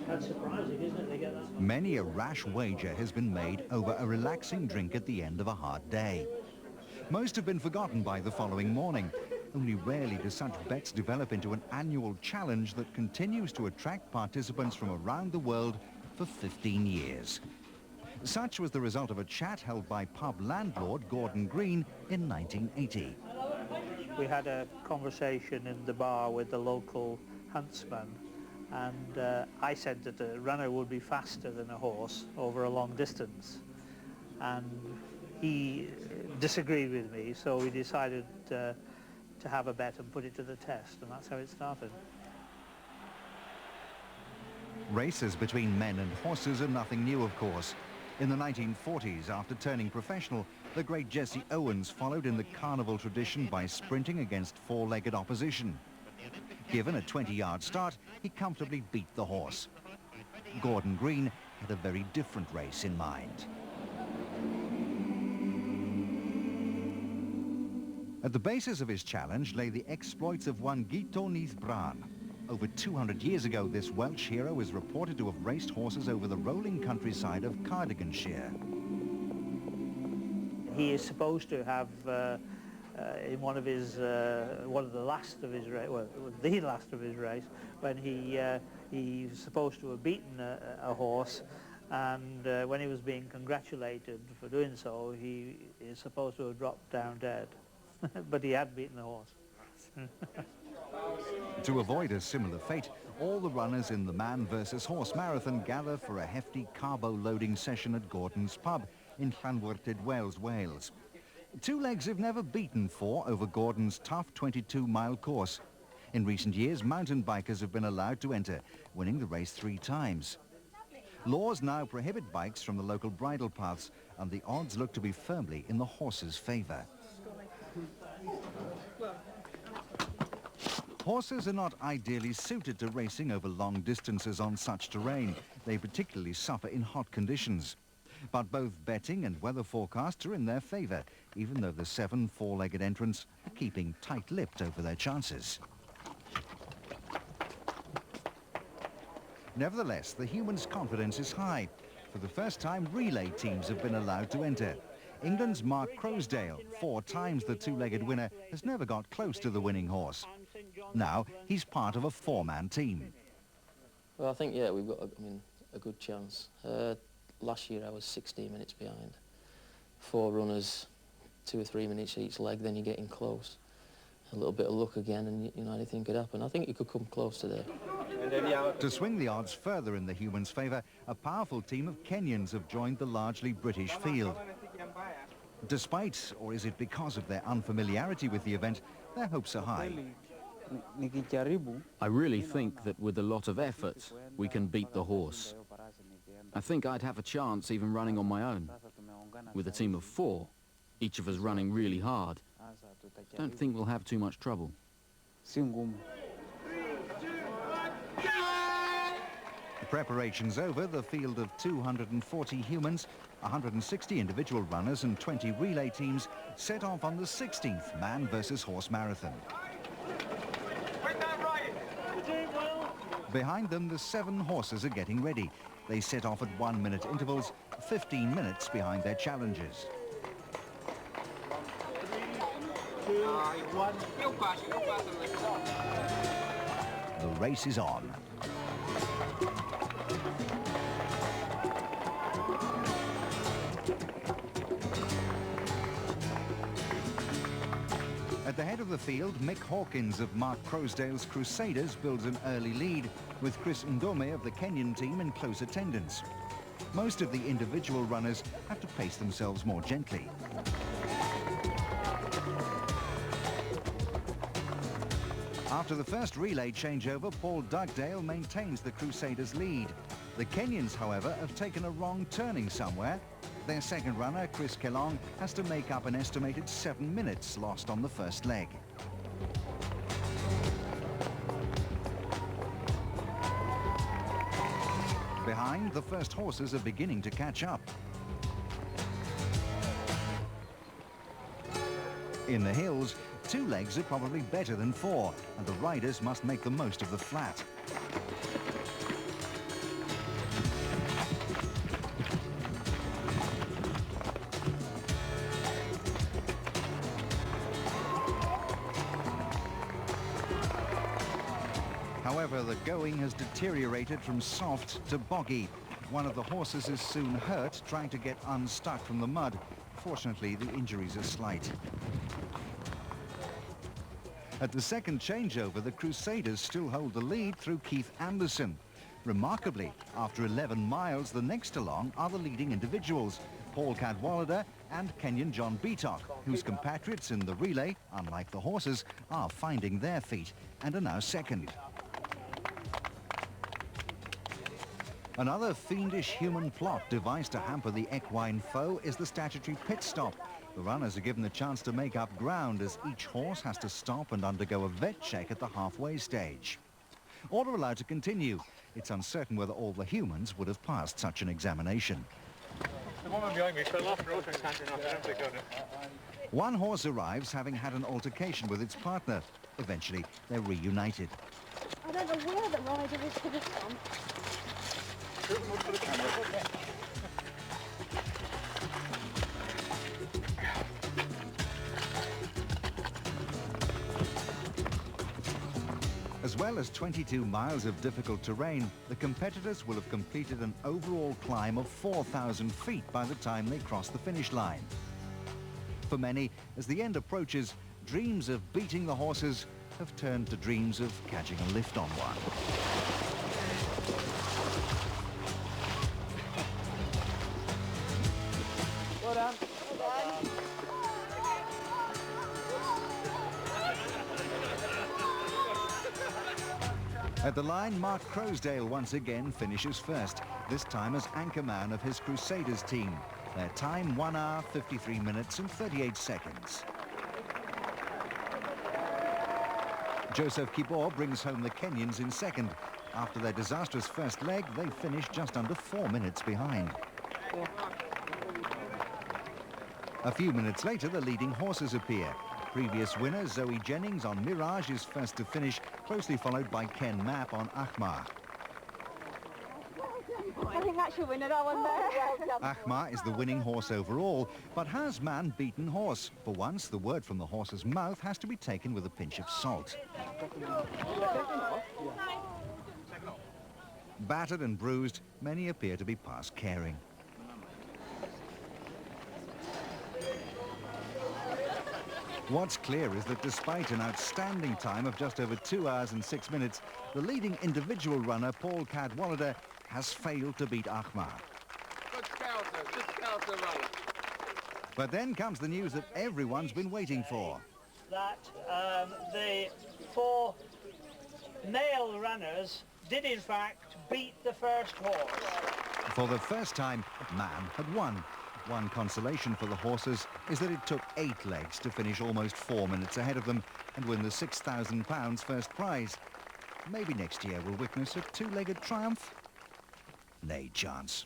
That's surprising, isn't it? They get that. Many a rash wager has been made over a relaxing drink at the end of a hard day. Most have been forgotten by the following morning. Only rarely do such bets develop into an annual challenge that continues to attract participants from around the world for 15 years. Such was the result of a chat held by pub landlord Gordon Green in 1980. We had a conversation in the bar with the local huntsman, and I said that a runner would be faster than a horse over a long distance. And he disagreed with me, so we decided to have a bet and put it to the test, and that's how it started. Races between men and horses are nothing new, of course. In the 1940s, after turning professional, the great Jesse Owens followed in the carnival tradition by sprinting against four-legged opposition. Given a 20-yard start, he comfortably beat the horse. Gordon Green had a very different race in mind. At the basis of his challenge lay the exploits of one Guito Neath Bran. Over 200 years ago, this Welsh hero is reported to have raced horses over the rolling countryside of Cardiganshire. He is supposed to have, in one of the last of his race, well, the last of his race, when he's supposed to have beaten a horse, and when he was being congratulated for doing so, he is supposed to have dropped down dead. But he had beaten the horse. To avoid a similar fate, all the runners in the man versus horse marathon gather for a hefty carbo-loading session at Gordon's pub in Llanwrtyd, Wales. Two legs have never beaten four over Gordon's tough 22-mile course. In recent years, mountain bikers have been allowed to enter, winning the race 3 times. Laws now prohibit bikes from the local bridle paths, and the odds look to be firmly in the horse's favour. Horses are not ideally suited to racing over long distances on such terrain. They particularly suffer in hot conditions. But both betting and weather forecasts are in their favour, even though the 7 four-legged entrants are keeping tight-lipped over their chances. Nevertheless, the humans' confidence is high. For the first time, relay teams have been allowed to enter. England's Mark Croasdale, 4 times the two-legged winner, has never got close to the winning horse. Now he's part of a 4-man team. Well, I think, yeah, we've got a good chance. Last year I was 16 minutes behind. 4 runners, 2 or 3 minutes each leg, then you're getting close. A little bit of luck again and anything could happen. I think you could come close today. To swing the odds further in the humans' favour, a powerful team of Kenyans have joined the largely British field. Despite, or is it because of their unfamiliarity with the event, their hopes are high. I really think that with a lot of effort, we can beat the horse. I think I'd have a chance even running on my own. With a team of 4, each of us running really hard, don't think we'll have too much trouble. Preparations over, the field of 240 humans, 160 individual runners and 20 relay teams set off on the 16th man versus horse marathon. Behind them, the 7 horses are getting ready. They set off at 1-minute intervals, 15 minutes behind their challengers. The race is on. At the head of the field, Mick Hawkins of Mark Croasdale's Crusaders builds an early lead, with Chris Ndome of the Kenyan team in close attendance. Most of the individual runners have to pace themselves more gently. After the first relay changeover, Paul Dugdale maintains the Crusaders' lead. The Kenyans, however, have taken a wrong turning somewhere. Their second runner, Chris Kelong, has to make up an estimated 7 minutes lost on the first leg. Behind, the first horses are beginning to catch up. In the hills, 2 legs are probably better than 4, and the riders must make the most of the flat. However, the going has deteriorated from soft to boggy. One of the horses is soon hurt trying to get unstuck from the mud. Fortunately, the injuries are slight. At the second changeover, the Crusaders still hold the lead through Keith Anderson. Remarkably, after 11 miles, the next along are the leading individuals, Paul Cadwallader and Kenyan John Beatock, whose compatriots in the relay, unlike the horses, are finding their feet and are now second. Another fiendish human plot devised to hamper the equine foe is the statutory pit stop. The runners are given the chance to make up ground as each horse has to stop and undergo a vet check at the halfway stage. All are allowed to continue. It's uncertain whether all the humans would have passed such an examination. The woman behind me fell off the road and standing off the empty. One horse arrives having had an altercation with its partner. Eventually, they're reunited. I don't know where the rider is for this one. As well as 22 miles of difficult terrain, the competitors will have completed an overall climb of 4,000 feet by the time they cross the finish line. For many, as the end approaches, dreams of beating the horses have turned to dreams of catching a lift on one. At the line, Mark Crosdale once again finishes first, this time as anchorman of his Crusaders team. Their time, 1 hour, 53 minutes and 38 seconds. Joseph Kibor brings home the Kenyans in second. After their disastrous first leg, they finish just under 4 minutes behind. A few minutes later, the leading horses appear. Previous winner Zoe Jennings on Mirage is first to finish, closely followed by Ken Mapp on Ahmar. I think that's your winner, that one there. Ahmar is the winning horse overall, but has man beaten horse? For once, the word from the horse's mouth has to be taken with a pinch of salt. Battered and bruised, many appear to be past caring. What's clear is that despite an outstanding time of just over 2 hours and 6 minutes, the leading individual runner, Paul Cadwallader, has failed to beat Ahmar. Good scouter runner. But then comes the news that everyone's been waiting for. That the 4 male runners did in fact beat the first horse. For the first time, man had won. One consolation for the horses is that it took 8 legs to finish almost 4 minutes ahead of them and win the £6,000 first prize. Maybe next year we'll witness a 2-legged triumph? Nay chance.